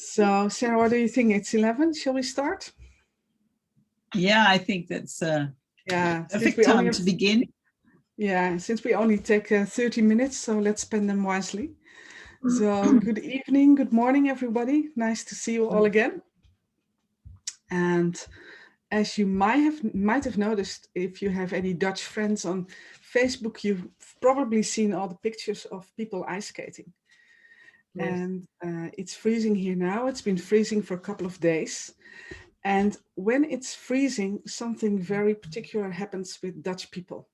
So, Sarah, what do you think? It's 11. Shall we start? Yeah, I think that's a perfect time to begin. Yeah, since we only take 30 minutes, so let's spend them wisely. So, good evening, good morning, everybody. Nice to see you all again. And as you might have noticed, if you have any Dutch friends on Facebook, you've probably seen all the pictures of people ice skating. Yes. And it's freezing here now. It's been freezing for a couple of days. And when it's freezing, something very particular happens with Dutch people,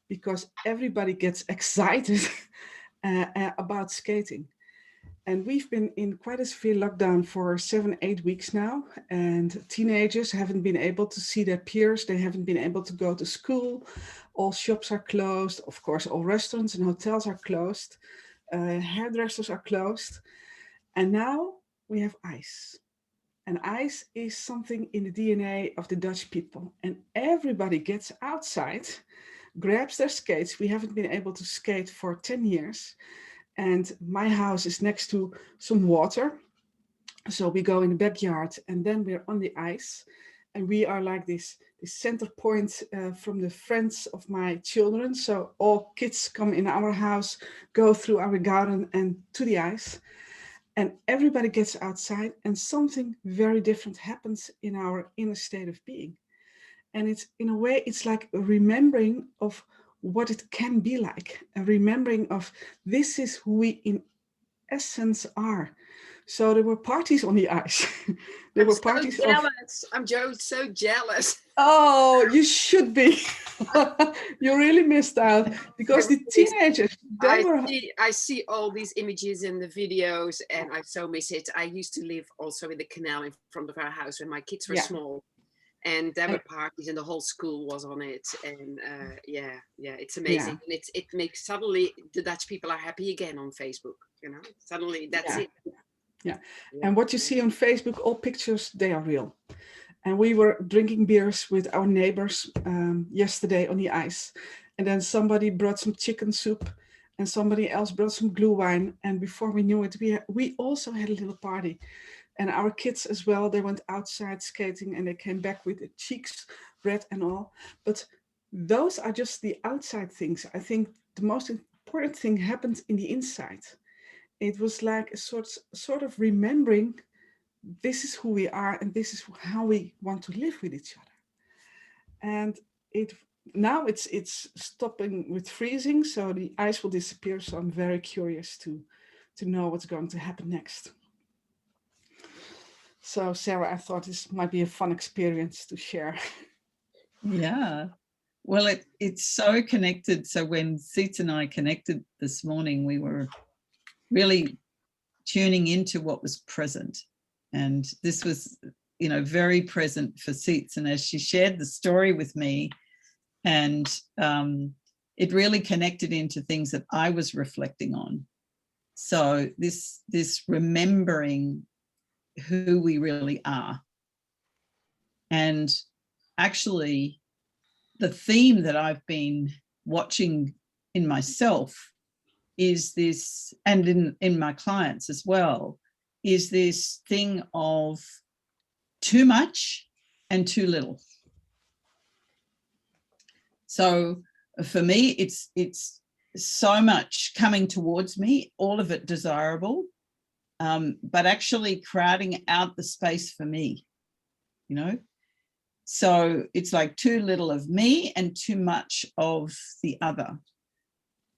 because everybody gets excited about skating. And we've been in quite a severe lockdown for 7-8 weeks now. And teenagers haven't been able to see their peers. They haven't been able to go to school. All shops are closed. Of course, all restaurants and hotels are closed. Hairdressers are closed. And now we have ice. And ice is something in the DNA of the Dutch people. And everybody gets outside, grabs their skates. We haven't been able to skate for 10 years. And my house is next to some water. So we go in the backyard and then we're on the ice. And we are like this center point from the friends of my children. So all kids come in our house, go through our garden and to the ice. And everybody gets outside and something very different happens in our inner state of being. And it's, in a way, it's like a remembering of what it can be like, a remembering of this is who we in essence are. So there were parties on the ice. I'm so jealous. I'm so jealous. Oh, you should be. You really missed out because the teenagers. I see all these images and the videos, and I so miss it. I used to live also in the canal in front of our house when my kids were small, and there were parties, and the whole school was on it. And it's amazing. And it makes suddenly the Dutch people are happy again on Facebook. You know, suddenly that's it. Yeah, and what you see on Facebook, all pictures, they are real. And we were drinking beers with our neighbors yesterday on the ice. And then somebody brought some chicken soup and somebody else brought some glue wine. And before we knew it, we also had a little party. And our kids as well, they went outside skating and they came back with their cheeks red and all. But those are just the outside things. I think the most important thing happened in the inside. It was like a sort of remembering this is who we are and this is how we want to live with each other. And now it's stopping with freezing, so the ice will disappear. So I'm very curious to know what's going to happen next. So Sarah, I thought this might be a fun experience to share. Yeah, well, it's so connected. So when Siets and I connected this morning, we were really tuning into what was present. And this was, very present for Siets. And as she shared the story with me, and it really connected into things that I was reflecting on. So this remembering who we really are. And actually, the theme that I've been watching in myself is this, and in my clients as well, is this thing of too much and too little. So for me, it's so much coming towards me, all of it desirable, but actually crowding out the space for me, So it's like too little of me and too much of the other.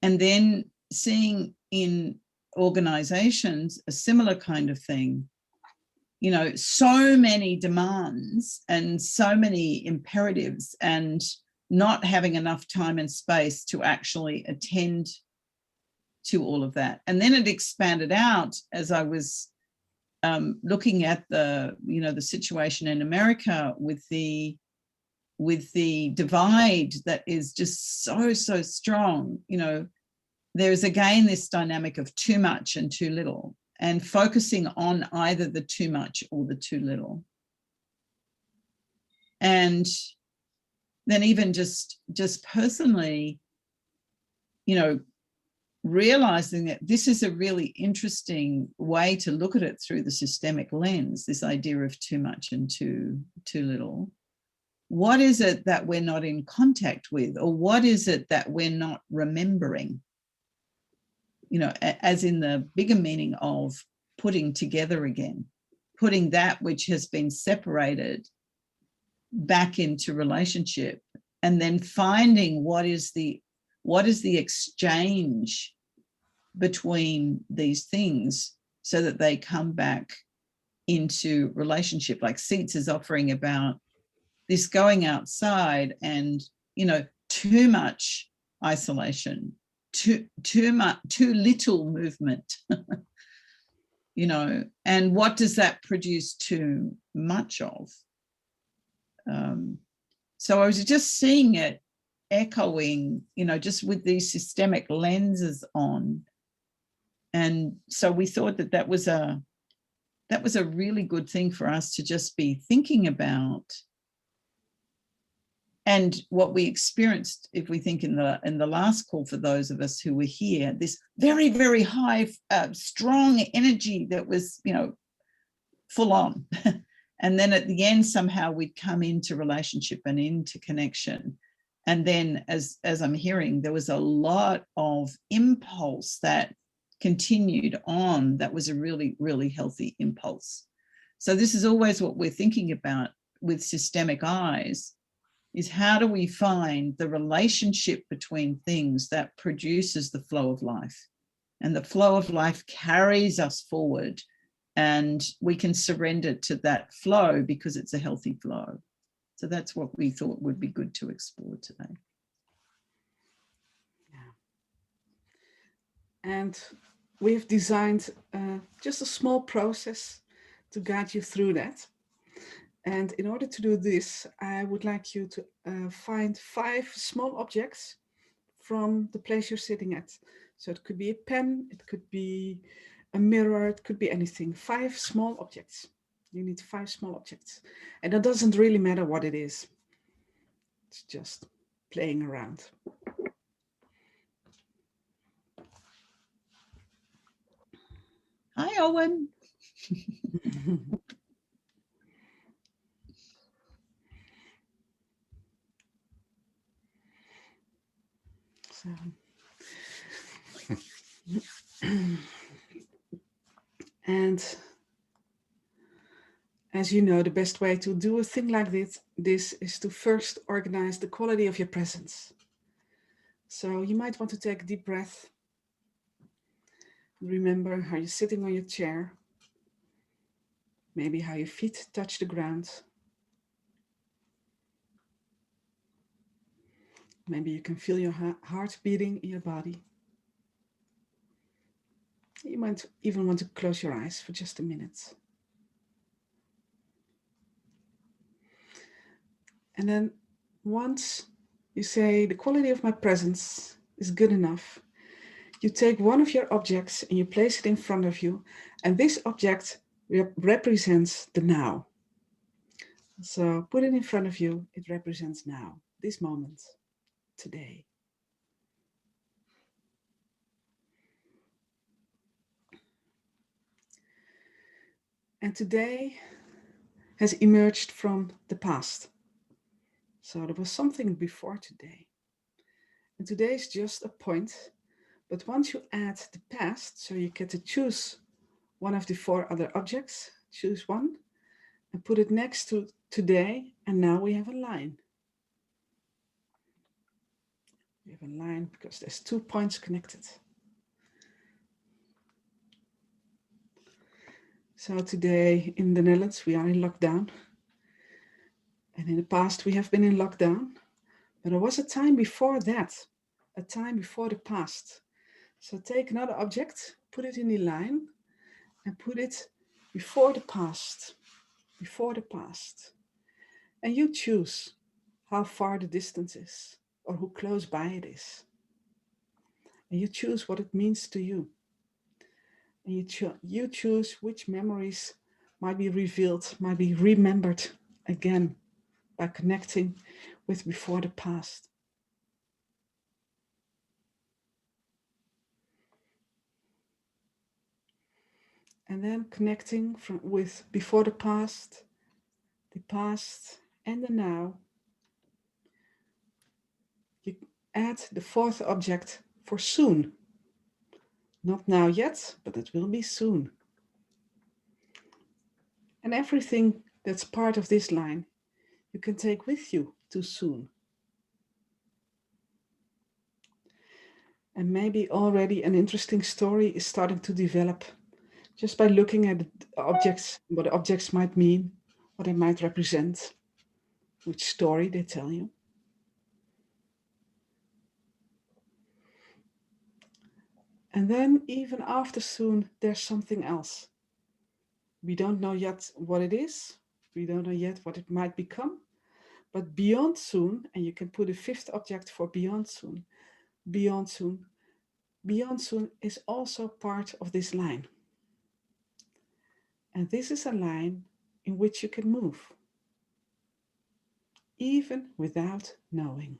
And then seeing in organizations a similar kind of thing, so many demands and so many imperatives and not having enough time and space to actually attend to all of that. And then it expanded out as I was looking at the situation in America with the divide that is just so strong. There's again this dynamic of too much and too little, and focusing on either the too much or the too little. And then even just personally, realizing that this is a really interesting way to look at it through the systemic lens, this idea of too much and too little. What is it that we're not in contact with, or what is it that we're not remembering? You know, as in the bigger meaning of putting together again, putting that which has been separated back into relationship, and then finding what is the exchange between these things so that they come back into relationship. Like Siets is offering about this going outside and, you know, too much isolation, too little movement, you know, and what does that produce too much of? So I was just seeing it echoing, you know, just with these systemic lenses on. And so we thought that that was a really good thing for us to just be thinking about. And what we experienced, if we think in the last call, for those of us who were here, this very, very high, strong energy that was, you know, full on. And then at the end, somehow we'd come into relationship and into connection. And then as I'm hearing, there was a lot of impulse that continued on. That was a really, really healthy impulse. So this is always what we're thinking about with systemic eyes, is how do we find the relationship between things that produces the flow of life? And the flow of life carries us forward, and we can surrender to that flow because it's a healthy flow. So that's what we thought would be good to explore today. Yeah. And we've designed just a small process to guide you through that. And in order to do this, I would like you to find 5 small objects from the place you're sitting at. So it could be a pen, it could be a mirror, it could be anything. 5 small objects. You need 5 small objects. And it doesn't really matter what it is. It's just playing around. Hi, Owen. So, and as you know, the best way to do a thing like this is to first organize the quality of your presence. So you might want to take a deep breath. Remember how you're sitting on your chair. Maybe how your feet touch the ground. Maybe you can feel your heart beating in your body. You might even want to close your eyes for just a minute. And then once you say the quality of my presence is good enough, you take one of your objects and you place it in front of you, and this object represents the now. So put it in front of you, it represents now, this moment, today. And today has emerged from the past. So there was something before today. And today is just a point, but once you add the past, so you get to choose one of the 4 other objects, choose one, and put it next to today, and now we have a line. We have a line because there's 2 points connected. So today in the Netherlands, we are in lockdown. And in the past, we have been in lockdown. But there was a time before that, a time before the past. So take another object, put it in the line, and put it before the past. Before the past. And you choose how far the distance is, or how close by it is. And you choose what it means to you. And you choose which memories might be revealed, might be remembered again by connecting with before the past. And then connecting with before the past and the now. You add the fourth object for soon. Not now yet, but it will be soon. And everything that's part of this line, you can take with you to soon. And maybe already an interesting story is starting to develop just by looking at the objects, what the objects might mean, what they might represent, which story they tell you. And then even after soon, there's something else. We don't know yet what it is. We don't know yet what it might become. But beyond soon, and you can put a fifth object for beyond soon. Beyond soon is also part of this line. And this is a line in which you can move, even without knowing.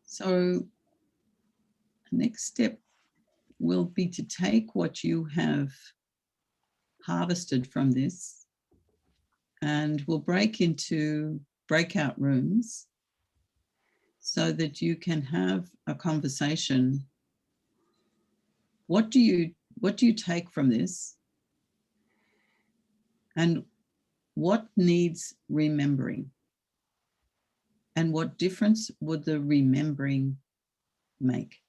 So the next step will be to take what you have harvested from this, and we'll break into breakout rooms so that you can have a conversation. What do you take from this? And what needs remembering? And what difference would the remembering make?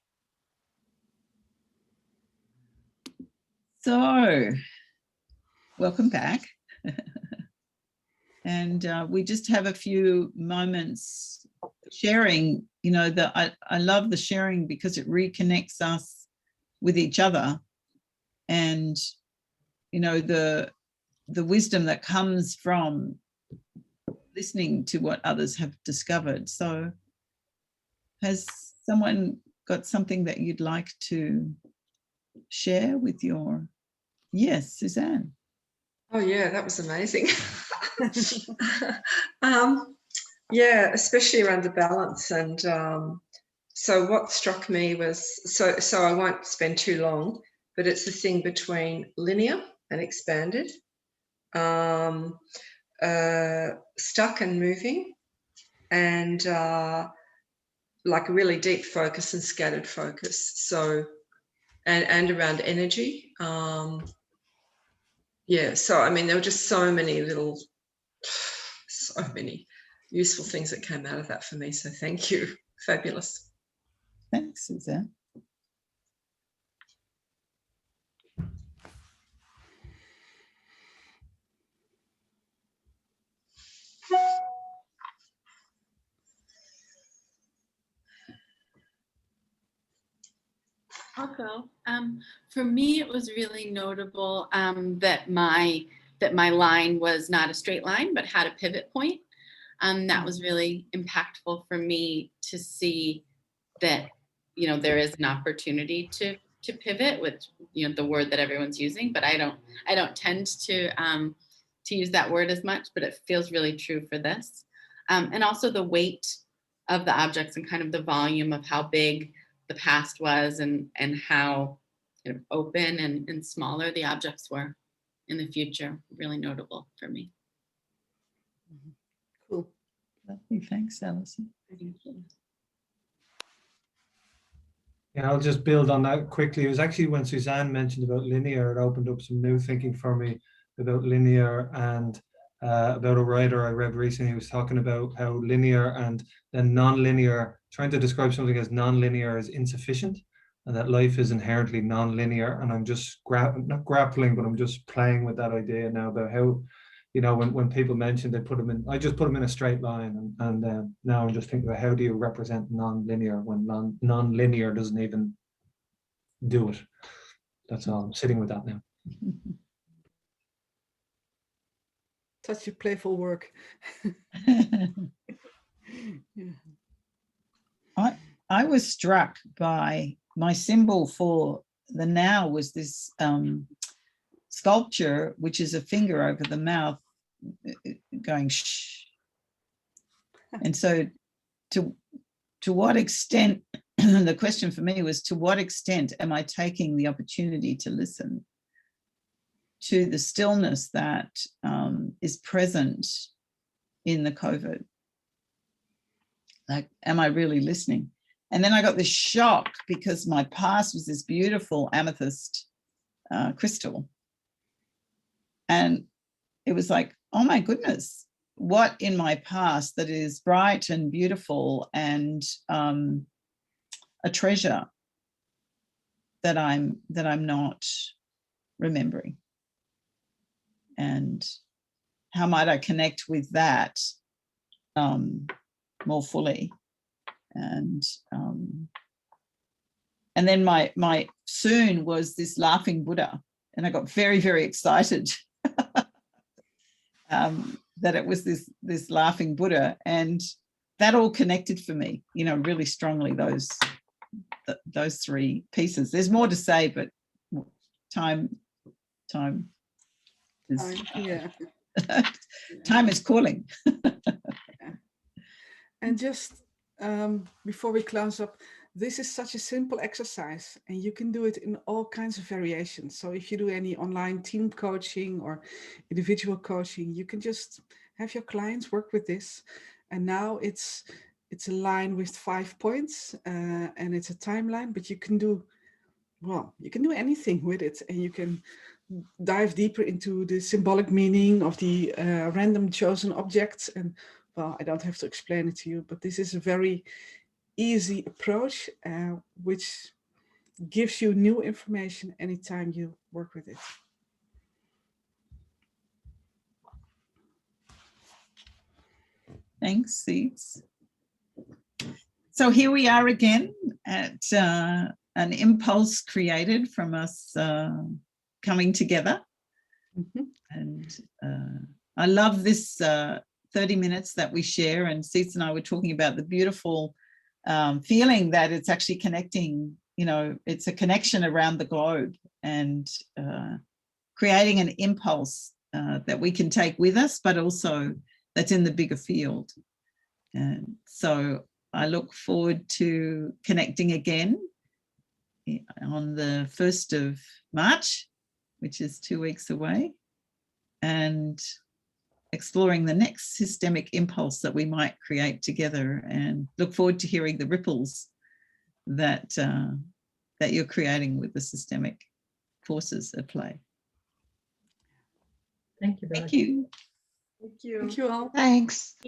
So, welcome back. And we just have a few moments sharing, you know, I love the sharing because it reconnects us with each other, and, you know, the wisdom that comes from listening to what others have discovered. So has someone got something that you'd like to share with your, yes, Suzanne? Oh yeah, that was amazing. Yeah, especially around the balance. And so what struck me was, so I won't spend too long, but it's the thing between linear and expanded, stuck and moving, and like a really deep focus and scattered focus. So, and around energy. Yeah, so I mean, there were just so many useful things that came out of that for me. So thank you. Fabulous. Thanks, Suzanne. I'll go. For me, it was really notable that my line was not a straight line, but had a pivot point. That was really impactful for me to see that, you know, there is an opportunity to pivot, which, you know, the word that everyone's using, but I don't tend to use that word as much, but it feels really true for this. And also the weight of the objects and kind of the volume of how big the past was, and how kind of open and smaller the objects were in the future. Really notable for me. Cool. Lovely. Thanks, Alison. Yeah, I'll just build on that quickly. It was actually when Suzanne mentioned about linear, it opened up some new thinking for me about linear, and about a writer I read recently who was talking about how linear and then non-linear, trying to describe something as non-linear as insufficient, and that life is inherently non-linear. And I'm just not grappling, but I'm just playing with that idea now about how, you know, when people mention they put them in, I just put them in a straight line, and now I'm just thinking about how do you represent non-linear when non-linear doesn't even do it. That's all. I'm sitting with that now. Such a playful work. Yeah. I was struck by my symbol for the now was this sculpture, which is a finger over the mouth going shh. And so to what extent, the question for me was, to what extent am I taking the opportunity to listen to the stillness that is present in the COVID? Like, am I really listening? And then I got this shock because my past was this beautiful amethyst crystal. And it was like, oh my goodness, what in my past that is bright and beautiful and a treasure that I'm not remembering? And how might I connect with that more fully? And then my soon was this laughing Buddha, and I got very, very excited that it was this laughing Buddha, and that all connected for me, you know, really strongly, those three pieces. There's more to say, but time is Yeah. time is calling. And just before we close up, this is such a simple exercise, and you can do it in all kinds of variations. So if you do any online team coaching or individual coaching, you can just have your clients work with this. And now it's a line with 5 points, and it's a timeline, but you can do anything with it, and you can dive deeper into the symbolic meaning of the random chosen objects. And well, I don't have to explain it to you, but this is a very easy approach, which gives you new information anytime you work with it. Thanks, Siets. So here we are again at an impulse created from us coming together. Mm-hmm. And I love this 30 minutes that we share, and Siets and I were talking about the beautiful feeling that it's actually connecting, you know, it's a connection around the globe, and creating an impulse that we can take with us, but also that's in the bigger field. And so I look forward to connecting again on the 1st of March, which is 2 weeks away, and exploring the next systemic impulse that we might create together, and look forward to hearing the ripples that that you're creating with the systemic forces at play. Thank you. Thank you. Thank you. Thank you all. Thanks.